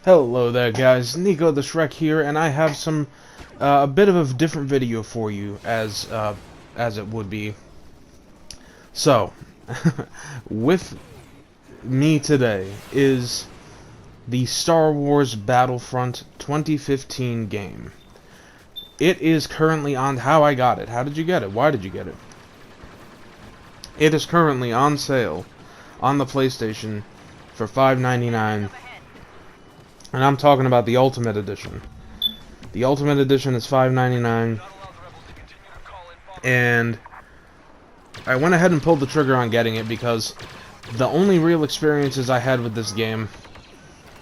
Hello there guys, NikoTheShrek here, and I have a bit of a different video for you, as it would be. So, with me today is the Star Wars Battlefront 2015 game. It is currently on. How I got it? How did you get it? Why did you get it? It is currently on sale on the PlayStation for $5.99. And I'm talking about the Ultimate Edition. The Ultimate Edition is $5.99. And I went ahead and pulled the trigger on getting it because the only real experiences I had with this game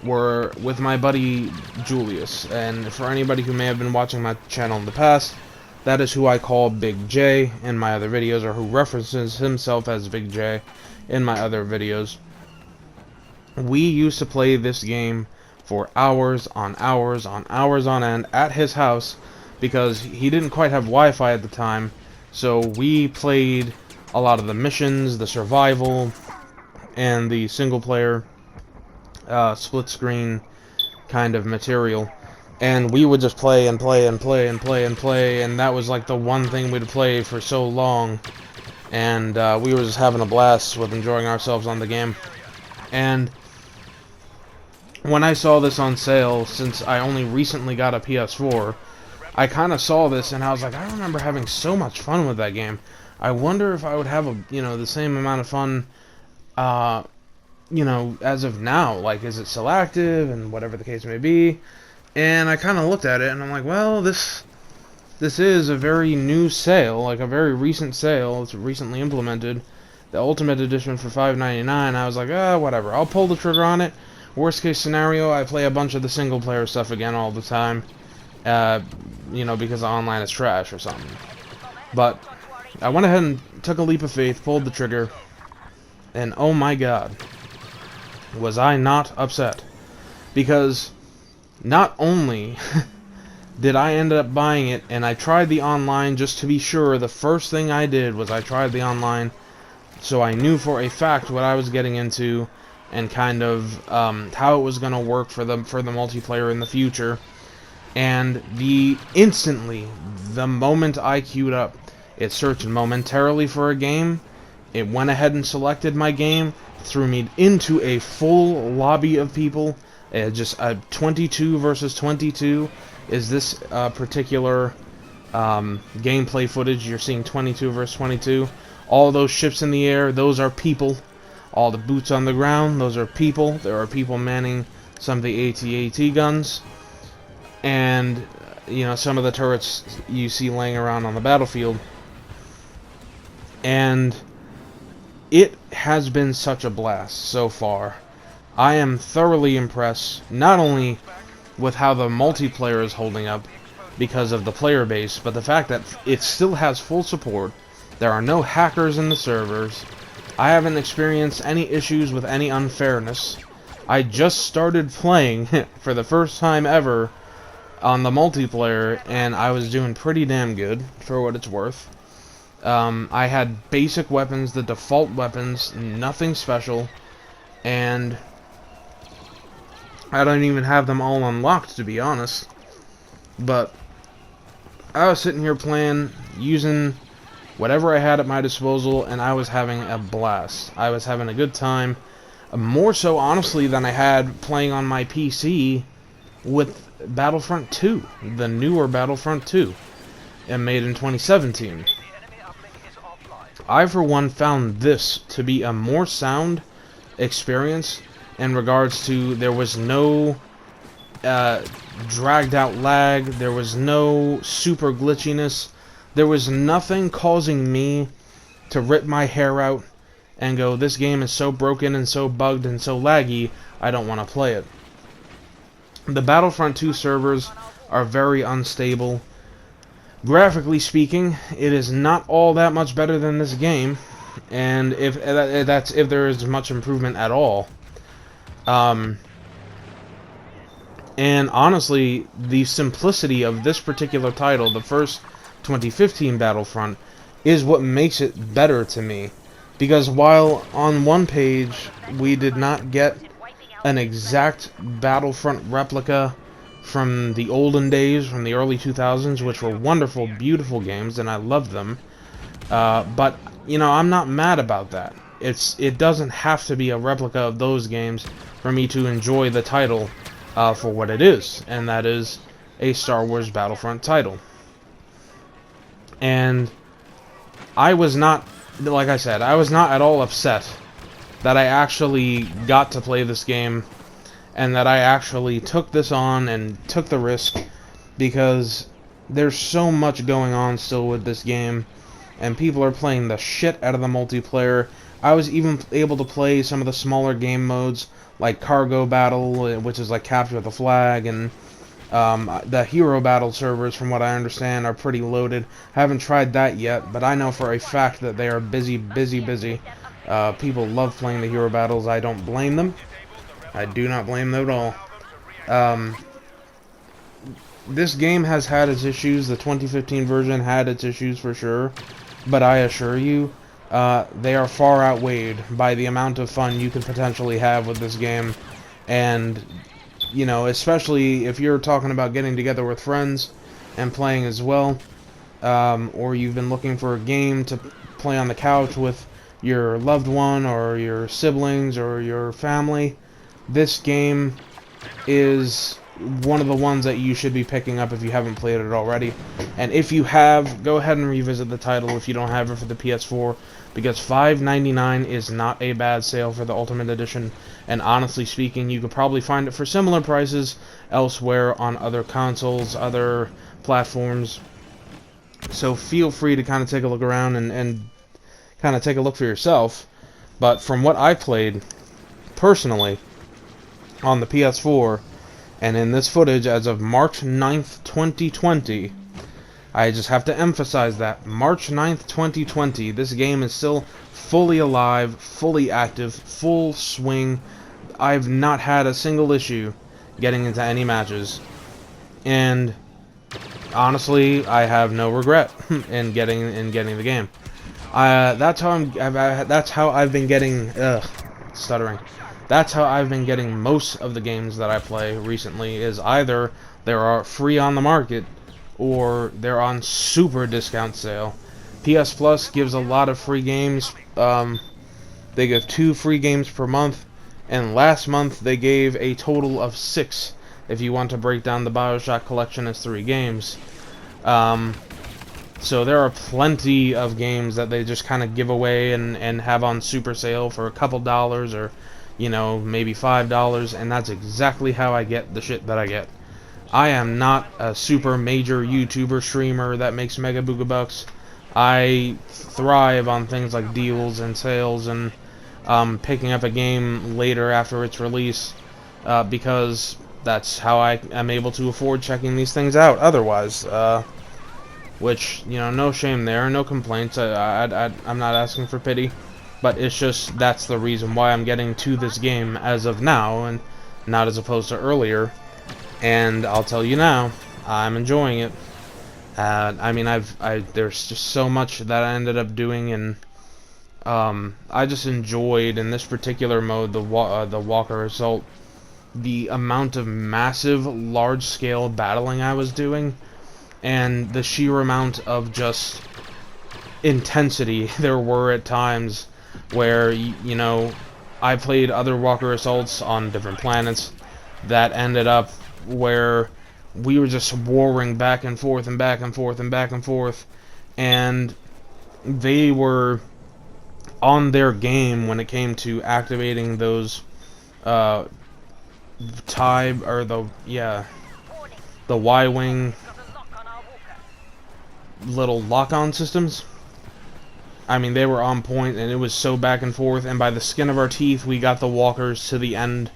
were with my buddy Julius. And for anybody who may have been watching my channel in the past, that is who I call Big J in my other videos, or who references himself as Big J in my other videos. We used to play this game for hours on hours on hours on end at his house because he didn't quite have Wi-Fi at the time, so we played a lot of the missions, the survival, and the single player split screen kind of material, and we would just play and play and play and play and play, and that was like the one thing we'd play for so long, and we were just having a blast with enjoying ourselves on the game. And when I saw this on sale, since I only recently got a PS4, I kind of saw this and I was like, I remember having so much fun with that game. I wonder if I would have the same amount of fun, as of now. Like, is it still active and whatever the case may be? And I kind of looked at it and I'm like, well, this is a very new sale, like a very recent sale. It's recently implemented. The Ultimate Edition for $5.99. I was like, whatever. I'll pull the trigger on it. Worst case scenario, I play a bunch of the single player stuff again all the time, because online is trash or something. But I went ahead and took a leap of faith, pulled the trigger, and oh my god, was I not upset. Because not only did I end up buying it, and I tried the online just to be sure. The first thing I did was I tried the online, so I knew for a fact what I was getting into, and kind of how it was going to work for the multiplayer in the future. And instantly, the moment I queued up, it searched momentarily for a game, it went ahead and selected my game, threw me into a full lobby of people, just a 22 versus 22 is this particular gameplay footage. You're seeing 22 versus 22. All those ships in the air, those are people. All the boots on the ground, those are people. There are people manning some of the AT-AT guns. And, some of the turrets you see laying around on the battlefield. And it has been such a blast so far. I am thoroughly impressed, not only with how the multiplayer is holding up because of the player base, but the fact that it still has full support. There are no hackers in the servers. I haven't experienced any issues with any unfairness. I just started playing for the first time ever on the multiplayer, and I was doing pretty damn good for what it's worth. I had basic weapons, the default weapons, nothing special, and I don't even have them all unlocked, to be honest. But I was sitting here playing, using whatever I had at my disposal, and I was having a blast. I was having a good time. More so, honestly, than I had playing on my PC with Battlefront 2. The newer Battlefront 2. And made in 2017. I, for one, found this to be a more sound experience in regards to there was no dragged out lag. There was no super glitchiness. There was nothing causing me to rip my hair out and go, this game is so broken and so bugged and so laggy, I don't want to play it. The Battlefront 2 servers are very unstable. Graphically speaking, it is not all that much better than this game, and if there is much improvement at all. And honestly, the simplicity of this particular title, the first 2015 Battlefront, is what makes it better to me. Because while on one page we did not get an exact Battlefront replica from the olden days, from the early 2000s, which were wonderful, beautiful games, and I loved them. But, you know, I'm not mad about that. It doesn't have to be a replica of those games for me to enjoy the title for what it is, and that is a Star Wars Battlefront title. And I was not, like I said, I was not at all upset that I actually got to play this game and that I actually took this on and took the risk, because there's so much going on still with this game, and people are playing the shit out of the multiplayer. I was even able to play some of the smaller game modes, like Cargo Battle, which is like capture the flag, and the Hero Battle servers, from what I understand, are pretty loaded. Haven't tried that yet, but I know for a fact that they are busy. People love playing the Hero Battles. I don't blame them. I do not blame them at all. This game has had its issues. The 2015 version had its issues for sure, but I assure you, they are far outweighed by the amount of fun you could potentially have with this game. And, you know, especially if you're talking about getting together with friends and playing as well, or you've been looking for a game to play on the couch with your loved one or your siblings or your family, this game is one of the ones that you should be picking up if you haven't played it already. And if you have, go ahead and revisit the title if you don't have it for the PS4, because $5.99 is not a bad sale for the Ultimate Edition, and honestly speaking, you could probably find it for similar prices elsewhere on other consoles, other platforms. So feel free to kind of take a look around and kind of take a look for yourself. But from what I played personally on the PS4, and in this footage as of March 9th, 2020, I just have to emphasize that, March 9th, 2020, this game is still fully alive, fully active, full swing. I've not had a single issue getting into any matches, and honestly, I have no regret in getting the game. That's how I've been getting stuttering. That's how I've been getting most of the games that I play recently, is either they are free on the market or they're on super discount sale. PS Plus gives a lot of free games. They give 2 free games per month, and last month they gave a total of 6 if you want to break down the BioShock collection as 3 games. So there are plenty of games that they just kind of give away and have on super sale for a couple dollars, or, you know, maybe $5, and that's exactly how I get the shit that I get. I am not a super major YouTuber streamer that makes mega booga bucks. I thrive on things like deals and sales and picking up a game later after its release, because that's how I am able to afford checking these things out otherwise. Which, you know, no shame there, no complaints. I'm not asking for pity, but it's just that's the reason why I'm getting to this game as of now, and not as opposed to earlier. And I'll tell you now, I'm enjoying it. I mean, there's just so much that I ended up doing, and I just enjoyed in this particular mode the Walker Assault, the amount of massive, large-scale battling I was doing, and the sheer amount of just intensity there were at times where, you know, I played other Walker Assaults on different planets that ended up where we were just warring back and forth and back and forth and back and forth, and they were on their game when it came to activating those the Y-Wing little lock-on systems. I mean, they were on point, and it was so back and forth, and by the skin of our teeth we got the walkers to the end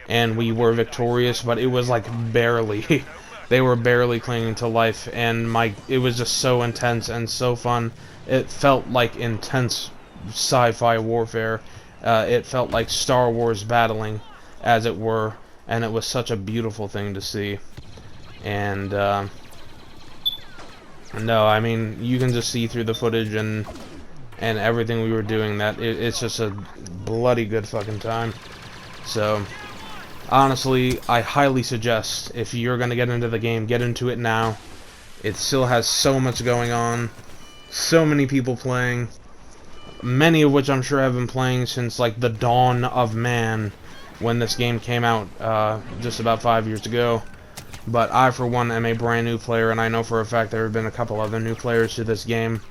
and we were victorious, but it was like barely. They were barely clinging to life, and it was just so intense and so fun. It felt like intense sci-fi warfare. It felt like Star Wars battling, as it were, and it was such a beautiful thing to see. And no, I mean, you can just see through the footage and everything we were doing that it's just a bloody good fucking time. So Honestly, I highly suggest, if you're going to get into the game, get into it now. It still has so much going on, so many people playing, many of which I'm sure have been playing since like the dawn of man, when this game came out just about 5 years ago. But I, for one, am a brand new player, and I know for a fact there have been a couple other new players to this game.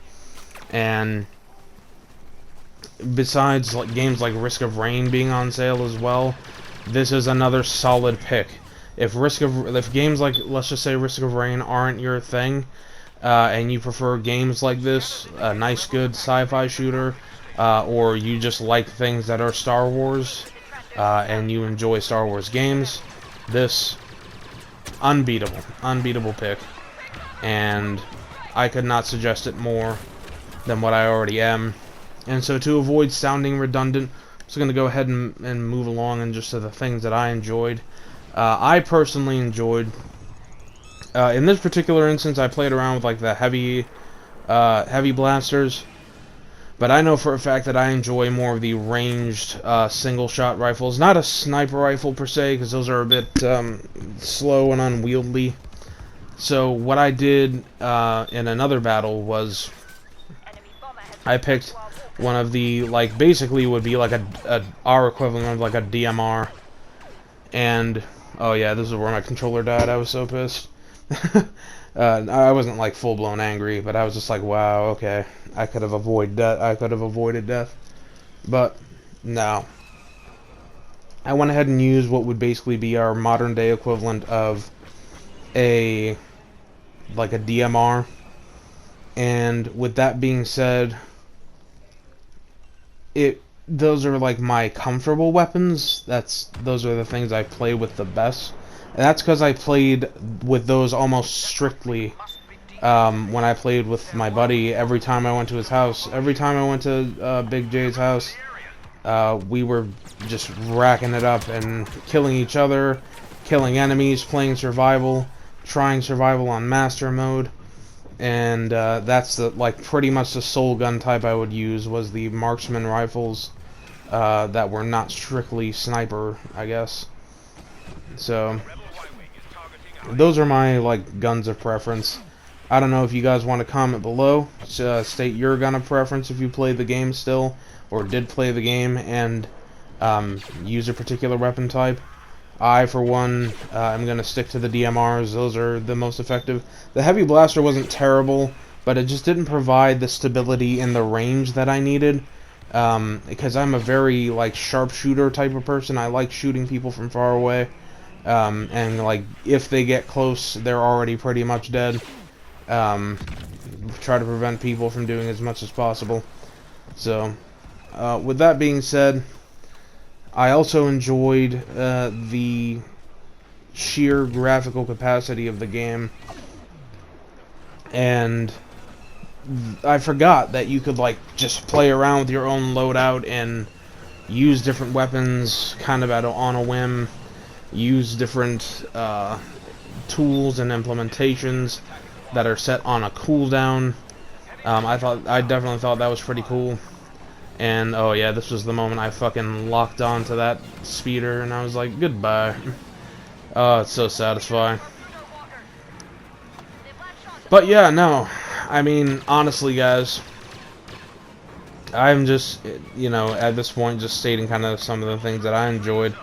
And besides like games like Risk of Rain being on sale as well, this is another solid pick. If games like, let's just say, Risk of Rain aren't your thing, and you prefer games like this, a nice good sci-fi shooter, or you just like things that are Star Wars, and you enjoy Star Wars games, this unbeatable pick, and I could not suggest it more than what I already am. And so, to avoid sounding redundant, I'm just going to go ahead and move along and just to the things that I enjoyed. I personally enjoyed, in this particular instance, I played around with like the heavy blasters, but I know for a fact that I enjoy more of the ranged single-shot rifles. Not a sniper rifle per se, because those are a bit slow and unwieldy. So what I did in another battle was I picked one of the, like, basically would be like our equivalent of like a DMR. And, oh yeah, this is where my controller died. I was so pissed. I wasn't like full-blown angry, but I was just like, wow, okay, I could have avoided death. But no, I went ahead and used what would basically be our modern-day equivalent of a DMR. And with that being said, those are like my comfortable weapons. Those are the things I play with the best. And that's because I played with those almost strictly when I played with my buddy. Every time I went to his house, every time I went to Big J's house, we were just racking it up and killing each other, killing enemies, playing survival, trying survival on master mode. And that's pretty much the sole gun type I would use, was the marksman rifles that were not strictly sniper, I guess. So those are my guns of preference. I don't know if you guys want to comment below, state your gun of preference if you play the game still, or did play the game and use a particular weapon type. I, for one, am going to stick to the DMRs. Those are the most effective. The heavy blaster wasn't terrible, but it just didn't provide the stability in the range that I needed. Because I'm a very sharpshooter type of person. I like shooting people from far away. And if they get close, they're already pretty much dead. Try to prevent people from doing as much as possible. So, with that being said, I also enjoyed the sheer graphical capacity of the game, and I forgot that you could just play around with your own loadout and use different weapons kind of on a whim, use different tools and implementations that are set on a cooldown. I definitely thought that was pretty cool. And, oh yeah, this was the moment I fucking locked onto that speeder, and I was like, goodbye. Oh, it's so satisfying. But yeah, no. I mean, honestly, guys, I'm just, at this point, just stating kind of some of the things that I enjoyed.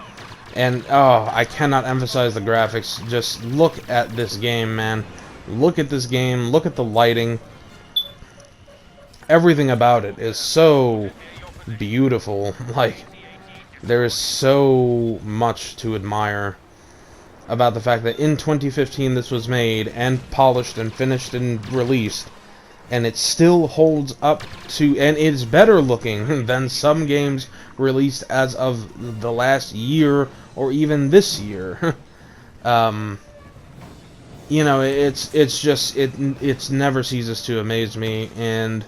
And, oh, I cannot emphasize the graphics. Just look at this game, man. Look at this game. Look at the lighting. Everything about it is so beautiful. There is so much to admire about the fact that in 2015 this was made and polished and finished and released, and it still holds up to, and it's better looking than some games released as of the last year or even this year. It's never ceases to amaze me, and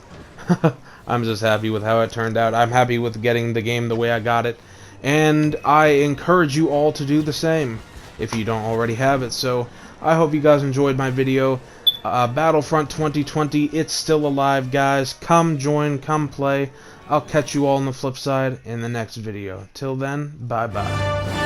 I'm just happy with how it turned out. I'm happy with getting the game the way I got it, and I encourage you all to do the same if you don't already have it. So I hope you guys enjoyed my video. Battlefront 2020, it's still alive, guys. Come join, come play. I'll catch you all on the flip side in the next video. Till then, bye bye.